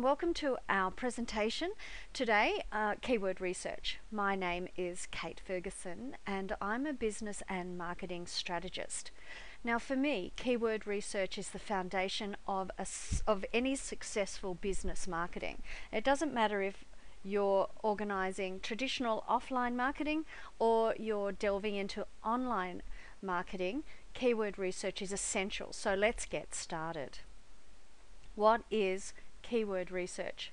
welcome to our presentation today, Keyword Research. My name is Cate Ferguson and I'm a business and marketing strategist. Now for me, keyword research is the foundation of any successful business marketing. It doesn't matter if you're organizing traditional offline marketing or you're delving into online marketing, keyword research is essential. So let's get started. What is keyword research?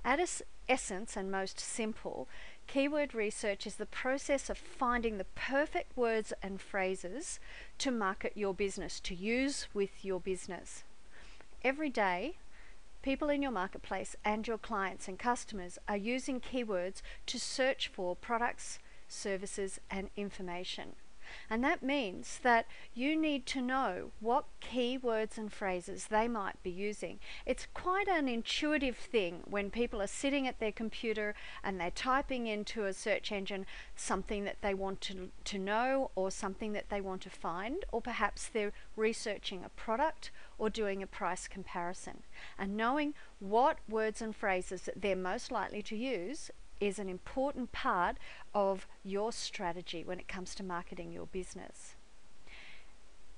At its essence and most simple, keyword research is the process of finding the perfect words and phrases to market your business, to use with your business. Every day, people in your marketplace and your clients and customers are using keywords to search for products, services, and information. And that means that you need to know what keywords and phrases they might be using. It's quite an intuitive thing when people are sitting at their computer and they're typing into a search engine something that they want to know or something that they want to find, or perhaps they're researching a product or doing a price comparison. And knowing what words and phrases that they're most likely to use is an important part of your strategy when it comes to marketing your business.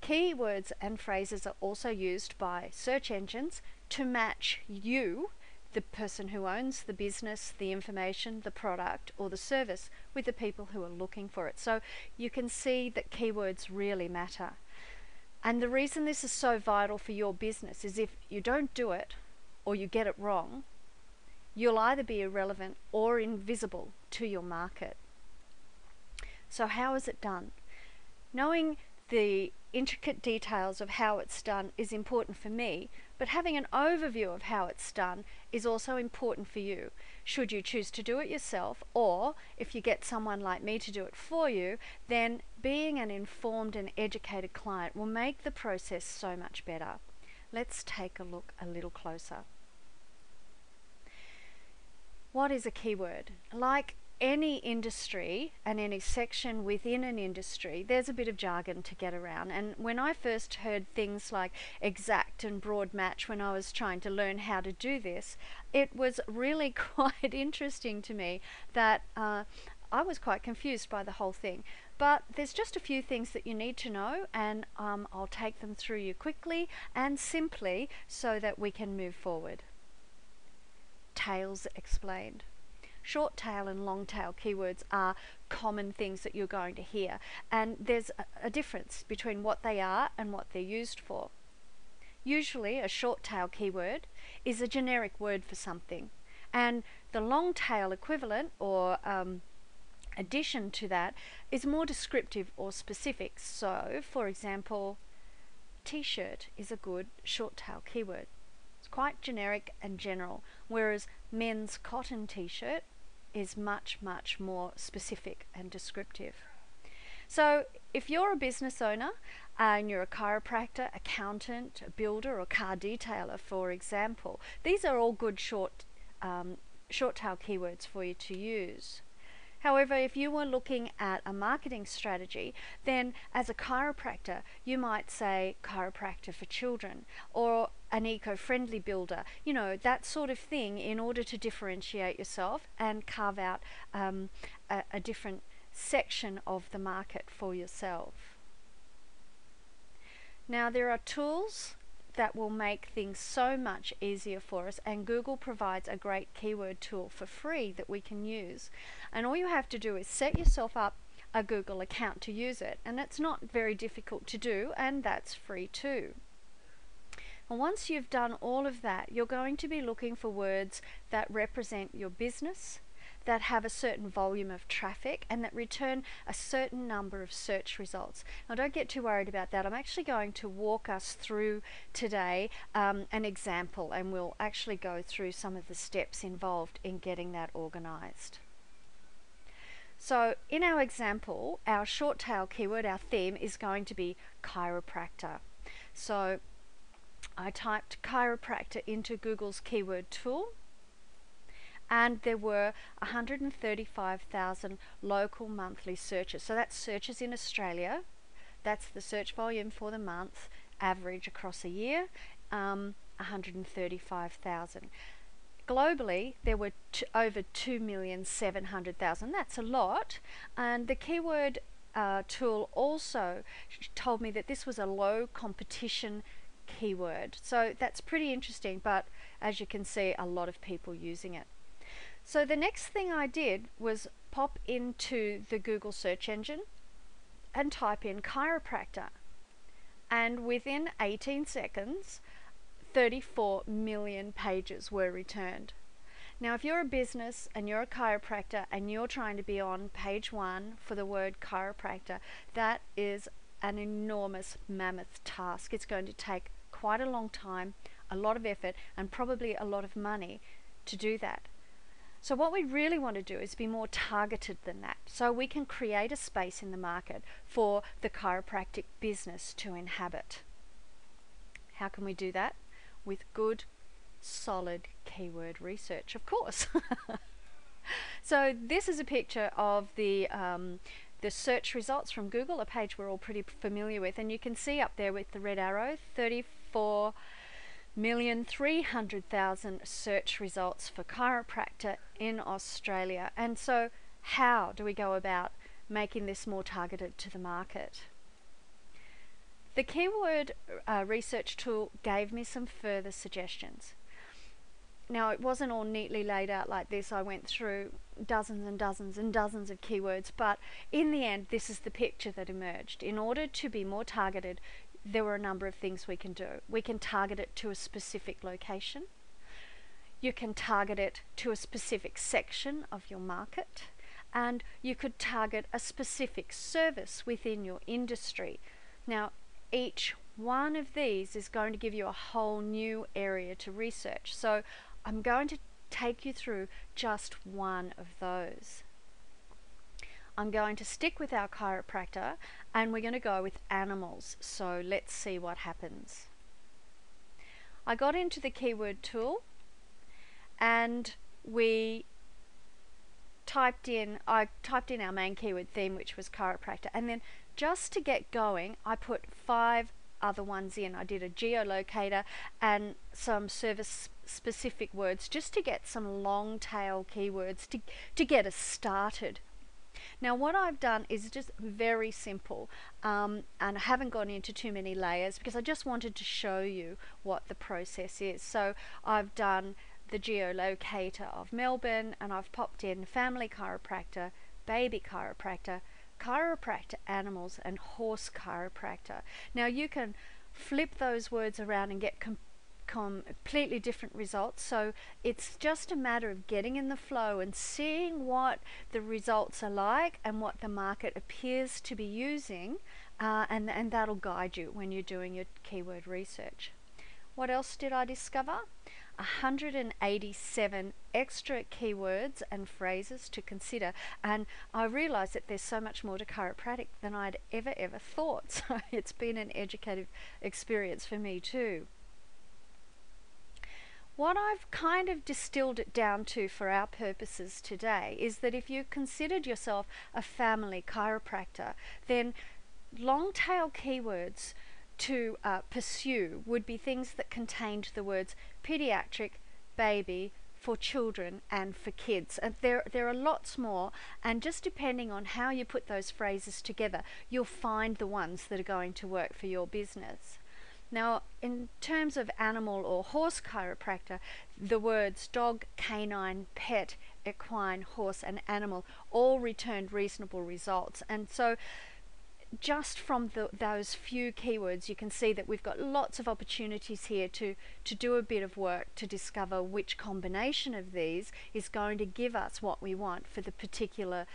Keywords and phrases are also used by search engines to match you, the person who owns the business, the information, the product, or the service, with the people who are looking for it. So you can see that keywords really matter. And the reason this is so vital for your business is if you don't do it or you get it wrong, you'll either be irrelevant or invisible to your market. So how is it done? Knowing the intricate details of how it's done is important for me, but having an overview of how it's done is also important for you. Should you choose to do it yourself, or if you get someone like me to do it for you, then being an informed and educated client will make the process so much better. Let's take a look a little closer. What is a keyword? Like any industry and any section within an industry, there's a bit of jargon to get around. And when I first heard things like exact and broad match when I was trying to learn how to do this, it was really quite interesting to me that I was quite confused by the whole thing. But there's just a few things that you need to know, and I'll take them through you quickly and simply so that we can move forward. Tails explained. Short tail and long tail keywords are common things that you're going to hear, and there's a difference between what they are and what they're used for. Usually a short tail keyword is a generic word for something, and the long tail equivalent or addition to that is more descriptive or specific. So for example, t-shirt is a good short tail keyword. Quite generic and general, whereas men's cotton t-shirt is much more specific and descriptive. So if you're a business owner and you're a chiropractor, accountant, a builder, or car detailer, for example, these are all good short tail keywords for you to use. However, if you were looking at a marketing strategy, then as a chiropractor, you might say chiropractor for children, or an eco-friendly builder, you know, that sort of thing, in order to differentiate yourself and carve out a different section of the market for yourself. Now, there are tools that will make things so much easier for us, and Google provides a great keyword tool for free that we can use. And all you have to do is set yourself up a Google account to use it, and it's not very difficult to do, and that's free too. And once you've done all of that, you're going to be looking for words that represent your business, that have a certain volume of traffic, and that return a certain number of search results. Now don't get too worried about that. I'm actually going to walk us through today an example, and we'll actually go through some of the steps involved in getting that organized. So in our example, our short tail keyword, our theme, is going to be chiropractor. So I typed chiropractor into Google's keyword tool, and there were 135,000 local monthly searches. So that's searches in Australia. That's the search volume for the month, average across a year, 135,000. globally, there were over 2,700,000. That's a lot. And the keyword tool also told me that this was a low competition keyword. So that's pretty interesting, but as you can see, a lot of people using it. So the next thing I did was pop into the Google search engine and type in chiropractor. And within 18 seconds, 34 million pages were returned. Now, if you're a business and you're a chiropractor and you're trying to be on page 1 for the word chiropractor, that is an enormous mammoth task. It's going to take quite a long time, a lot of effort, and probably a lot of money to do that. So what we really want to do is be more targeted than that, so we can create a space in the market for the chiropractic business to inhabit. How can we do that? With good, solid keyword research, of course. So this is a picture of the search results from Google, a page we're all pretty familiar with, and you can see up there with the red arrow, 34,300,000 search results for chiropractor in Australia. And so how do we go about making this more targeted to the market? The keyword research tool gave me some further suggestions. Now, it wasn't all neatly laid out like this. I went through dozens and dozens and dozens of keywords, but in the end, this is the picture that emerged. In order to be more targeted, there were a number of things we can do. We can target it to a specific location. You can target it to a specific section of your market, and you could target a specific service within your industry. Now, each one of these is going to give you a whole new area to research. So I'm going to take you through just one of those. I'm going to stick with our chiropractor, and we're going to go with animals. So let's see what happens. I got into the keyword tool, and I typed in our main keyword theme, which was chiropractor, and then just to get going, I put 5 other ones in. I did a geolocator and some service specific words just to get some long tail keywords to get us started. Now, what I've done is just very simple, and I haven't gone into too many layers because I just wanted to show you what the process is. So I've done the geolocator of Melbourne, and I've popped in family chiropractor, baby chiropractor, chiropractor animals, and horse chiropractor. Now, you can flip those words around and get completely different results, so it's just a matter of getting in the flow and seeing what the results are like and what the market appears to be using, and that'll guide you when you're doing your keyword research. What else did I discover? 187 extra keywords and phrases to consider, and I realized that there's so much more to chiropractic than I'd ever thought, so it's been an educative experience for me too. What I've kind of distilled it down to for our purposes today is that if you considered yourself a family chiropractor, then long tail keywords to pursue would be things that contained the words pediatric, baby, for children, and for kids. And there are lots more, and just depending on how you put those phrases together, you'll find the ones that are going to work for your business. Now, in terms of animal or horse chiropractor, the words dog, canine, pet, equine, horse, and animal all returned reasonable results. And so just from those few keywords, you can see that we've got lots of opportunities here to do a bit of work to discover which combination of these is going to give us what we want for the particular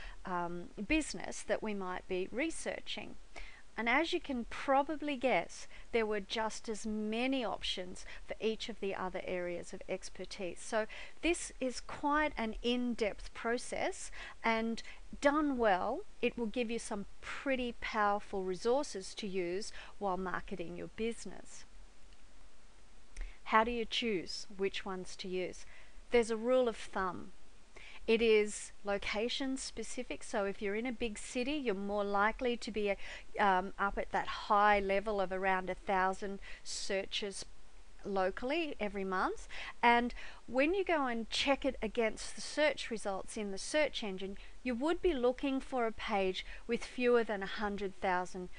business that we might be researching. And as you can probably guess, there were just as many options for each of the other areas of expertise. So this is quite an in-depth process, and done well, it will give you some pretty powerful resources to use while marketing your business. How do you choose which ones to use? There's a rule of thumb. It is location specific, so if you're in a big city, you're more likely to be up at that high level of around 1,000 searches locally every month, and when you go and check it against the search results in the search engine, you would be looking for a page with fewer than 100,000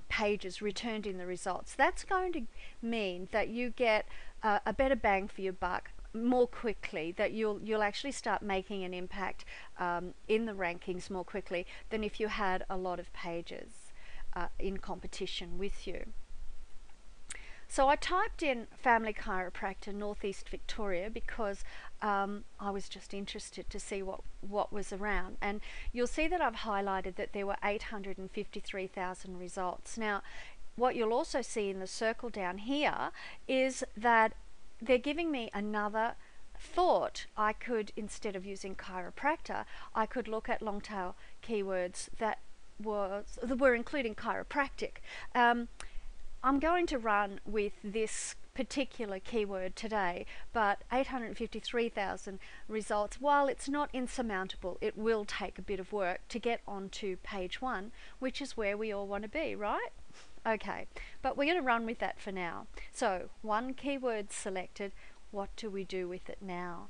pages returned in the results. That's going to mean that you get a better bang for your buck more quickly, that you'll actually start making an impact in the rankings more quickly than if you had a lot of pages in competition with you. So I typed in family chiropractor Northeast Victoria because I was just interested to see what was around, and you'll see that I've highlighted that there were 853,000 results. Now what you'll also see in the circle down here is that they're giving me another thought. I could, instead of using chiropractor, I could look at long tail keywords that were including chiropractic. I'm going to run with this particular keyword today, but 853,000 results, while it's not insurmountable, it will take a bit of work to get onto page 1, which is where we all want to be, right? Okay, but we're going to run with that for now. So, one keyword selected. What do we do with it now?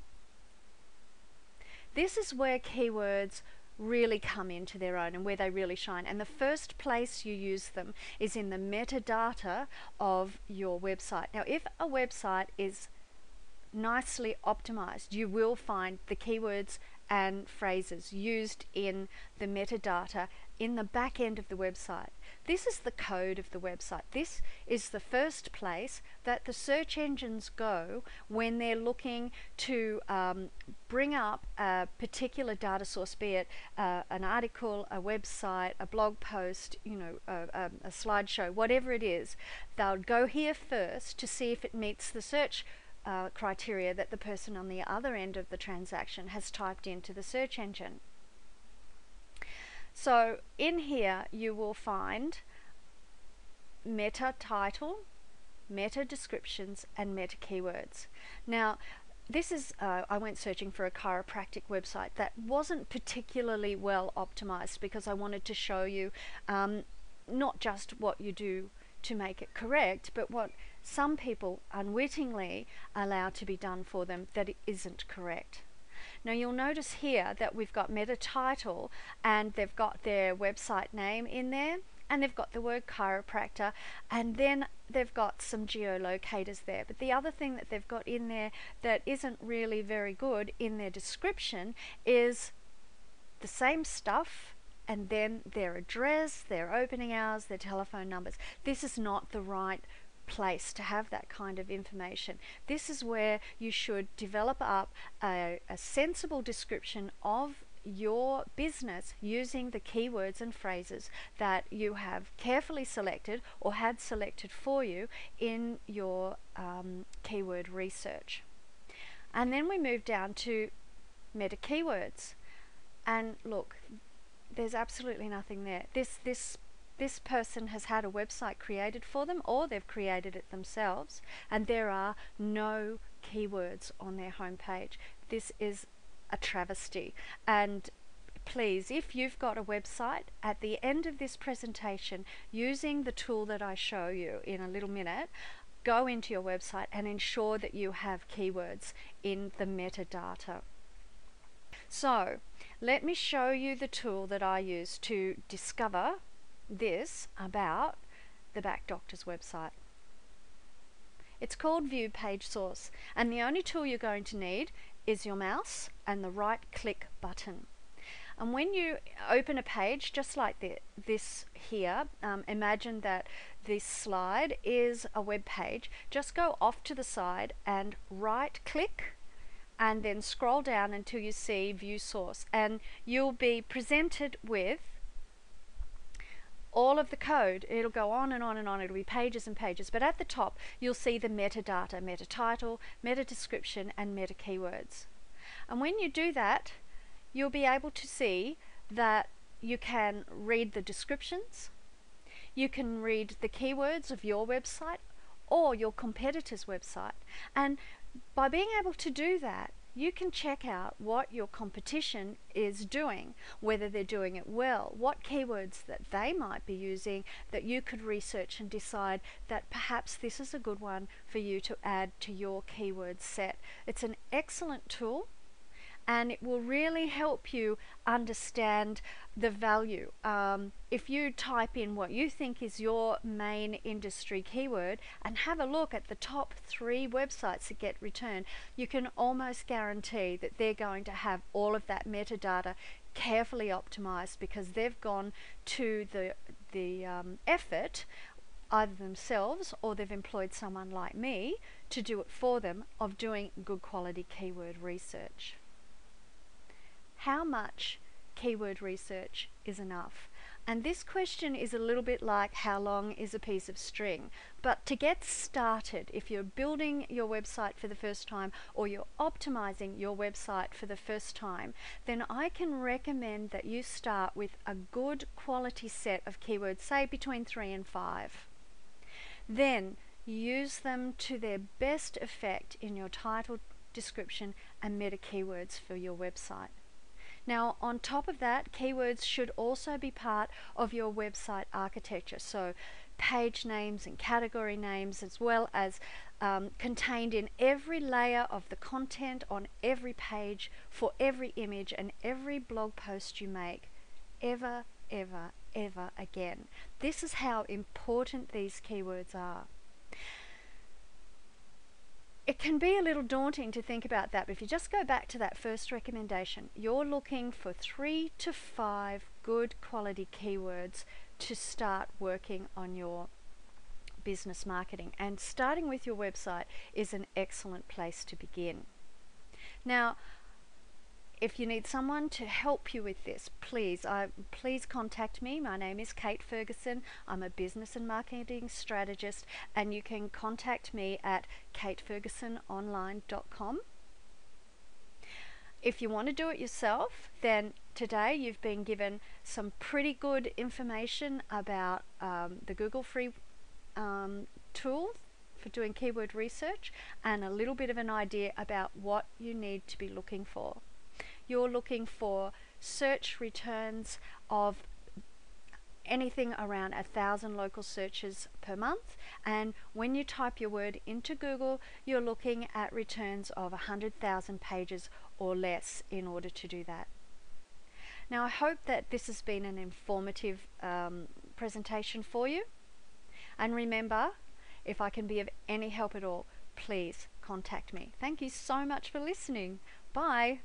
This is where keywords really come into their own and where they really shine. And the first place you use them is in the metadata of your website. Now, if a website is nicely optimized, you will find the keywords and phrases used in the metadata in the back end of the website. This is the code of the website. This is the first place that the search engines go when they're looking to bring up a particular data source, be it an article, a website, a blog post, a slideshow, whatever it is. They'll go here first to see if it meets the search criteria that the person on the other end of the transaction has typed into the search engine. So in here you will find meta title, meta descriptions, and meta keywords. Now this is, I went searching for a chiropractic website that wasn't particularly well optimized because I wanted to show you not just what you do to make it correct, but what some people unwittingly allow to be done for them that it isn't correct. Now you'll notice here that we've got meta title, and they've got their website name in there, and they've got the word chiropractor, and then they've got some geolocators there. But the other thing that they've got in there that isn't really very good in their description is the same stuff, and then their address, their opening hours, their telephone numbers. This is not the right place to have that kind of information. This is where you should develop up a sensible description of your business using the keywords and phrases that you have carefully selected or had selected for you in your keyword research. And then we move down to meta keywords, and look, there's absolutely nothing there. This person has had a website created for them, or they've created it themselves, and there are no keywords on their homepage. This is a travesty. And please, if you've got a website, at the end of this presentation, using the tool that I show you in a little minute, go into your website and ensure that you have keywords in the metadata. So let me show you the tool that I use to discover this about the Back Doctor's website. It's called View Page Source, and the only tool you're going to need is your mouse and the right click button. And when you open a page just like this here, imagine that this slide is a web page. Just go off to the side and right click, and then scroll down until you see View Source, and you'll be presented with all of the code. It'll go on and on and on. It'll be pages and pages, but at the top you'll see the metadata, meta title, meta description, and meta keywords. And when you do that, you'll be able to see that you can read the descriptions, you can read the keywords of your website or your competitor's website, and by being able to do that, you can check out what your competition is doing, whether they're doing it well, what keywords that they might be using that you could research and decide that perhaps this is a good one for you to add to your keyword set. It's an excellent tool, and it will really help you understand the value. If you type in what you think is your main industry keyword and have a look at the top 3 websites that get returned, you can almost guarantee that they're going to have all of that metadata carefully optimized, because they've gone to the effort, either themselves or they've employed someone like me to do it for them, of doing good quality keyword research. How much keyword research is enough? And this question is a little bit like, how long is a piece of string? But to get started, if you're building your website for the first time, or you're optimizing your website for the first time, then I can recommend that you start with a good quality set of keywords, say between 3 and 5. Then use them to their best effect in your title, description, and meta keywords for your website. Now, on top of that, keywords should also be part of your website architecture. So page names and category names, as well as contained in every layer of the content on every page, for every image and every blog post you make, ever, ever, ever again. This is how important these keywords are. It can be a little daunting to think about that, but if you just go back to that first recommendation, you're looking for 3 to 5 good quality keywords to start working on your business marketing. And starting with your website is an excellent place to begin. Now, if you need someone to help you with this, please contact me. My name is Cate Ferguson. I'm a business and marketing strategist, and you can contact me at catefergusononline.com. If you want to do it yourself, then today you've been given some pretty good information about the Google free tool for doing keyword research, and a little bit of an idea about what you need to be looking for. You're looking for search returns of anything around 1,000 local searches per month, and when you type your word into Google, you're looking at returns of 100,000 pages or less in order to do that. Now, I hope that this has been an informative presentation for you, and remember, if I can be of any help at all, please contact me. Thank you so much for listening. Bye.